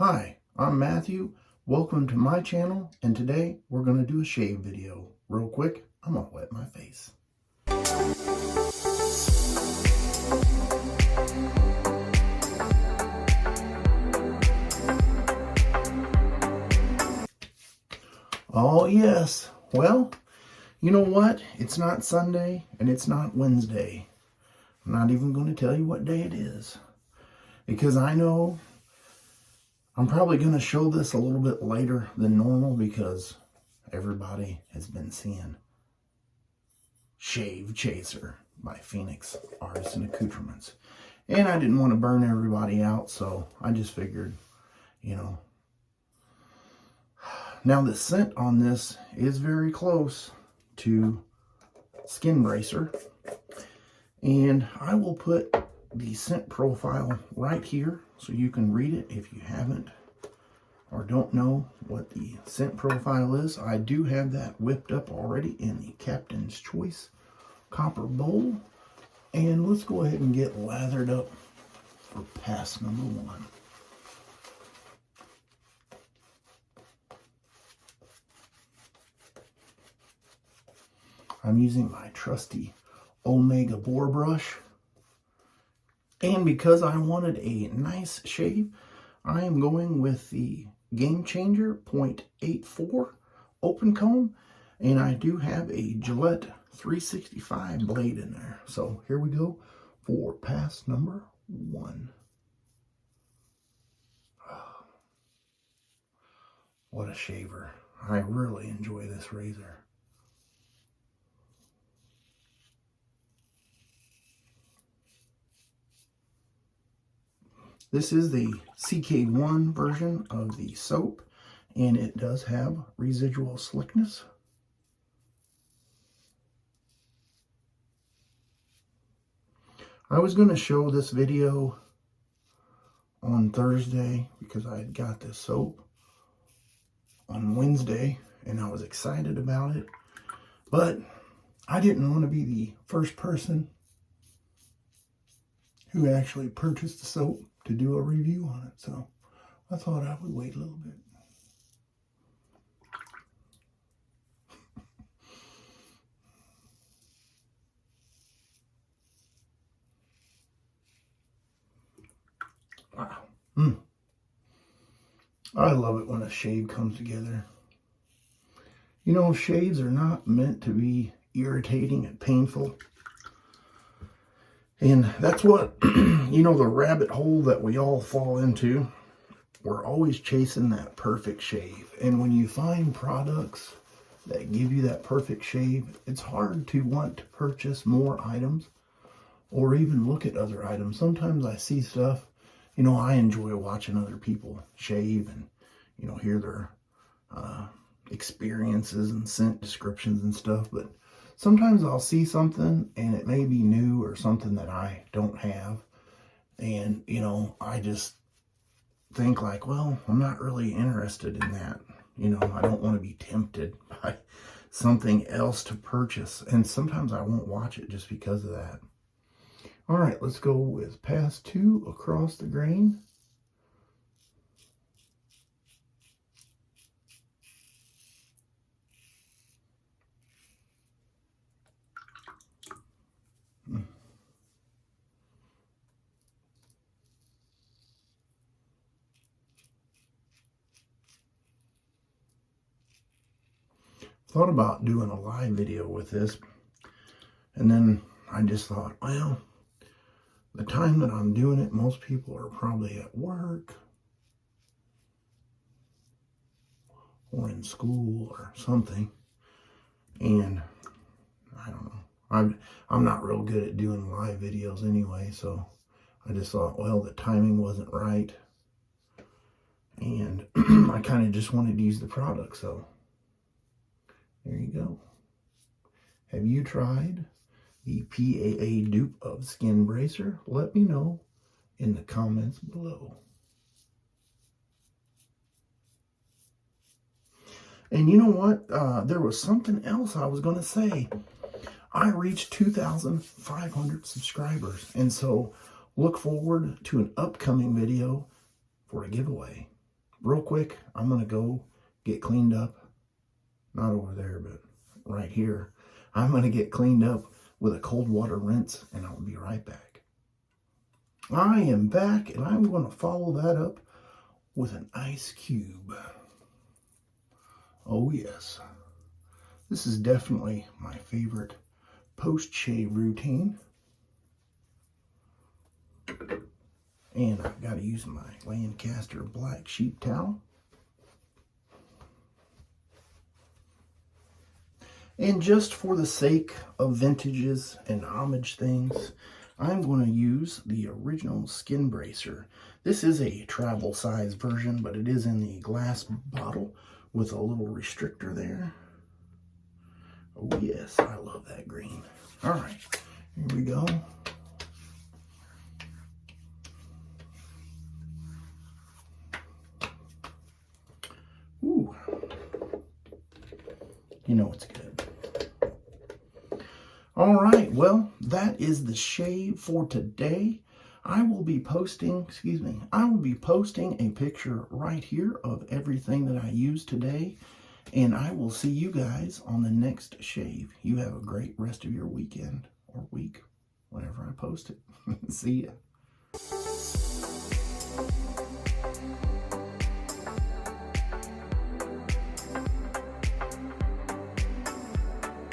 Hi, I'm Matthew. Welcome to my channel, and today we're going to do a shave video. Real quick, I'm going to wet my face. Oh yes, well, you know what? It's not Sunday and it's not Wednesday. I'm not even going to tell you what day it is, because I know I'm probably going to show this a little bit later than normal because everybody has been seeing Shave Chaser by Phoenix Artisan Accoutrements. And I didn't want to burn everybody out, so I just figured, you know. Now the scent on this is very close to Skin Bracer. And I will put the scent profile right here so you can read it if you haven't or don't know what the scent profile is. I do have that whipped up already in the Captain's Choice copper bowl. And let's go ahead and get lathered up for pass number 1. I'm using my trusty Omega Boar brush. And because I wanted a nice shave, I am going with the Gamechanger 0.84 open comb. And I do have a Gillette 365 blade in there. So here we go for pass number 1. Oh, what a shaver. I really enjoy this razor. This is the CK1 version of the soap, and it does have residual slickness. I was going to show this video on Thursday because I had got this soap on Wednesday, and I was excited about it, but I didn't want to be the first person who actually purchased the soap to do a review on it, so I thought I would wait a little bit. Wow. I love it when a shave comes together. You know, shaves are not meant to be irritating and painful. And that's what, you know, the rabbit hole that we all fall into. We're always chasing that perfect shave. And when you find products that give you that perfect shave, it's hard to want to purchase more items or even look at other items. Sometimes I see stuff, you know, I enjoy watching other people shave and, you know, hear their experiences and scent descriptions and stuff. But sometimes I'll see something and it may be new or something that I don't have. And, you know, I just think like, well, I'm not really interested in that. You know, I don't want to be tempted by something else to purchase. And sometimes I won't watch it just because of that. All right, let's go with pass 2 across the grain. Thought about doing a live video with this, and then I just thought, well, the time that I'm doing it, most people are probably at work or in school or something, and I don't know. I'm not real good at doing live videos anyway, so I just thought, well, the timing wasn't right, and I kind of just wanted to use the product, so there you go. Have you tried the PAA dupe of Skin Bracer? Let me know in the comments below. And you know what? There was something else I was going to say. I reached 2,500 subscribers. And so look forward to an upcoming video for a giveaway. real quick, I'm going to go get cleaned up. Not over there, but right here. I'm going to get cleaned up with a cold water rinse, and I'll be right back. I am back, and I'm going to follow that up with an ice cube. Oh yes, this is definitely my favorite post-shave routine. And I've got to use my Lancaster black sheep towel. And just for the sake of vintages and homage things, I'm going to use the original skin bracer. This is a travel size version, but it is in the glass bottle with a little restrictor there. Oh yes, I love that green. All right, here we go. Ooh, you know it's good. All right, well, that is the shave for today. I will be posting a picture right here of everything that I used today, and I will see you guys on the next shave. You have a great rest of your weekend or week, whenever I post it. See ya.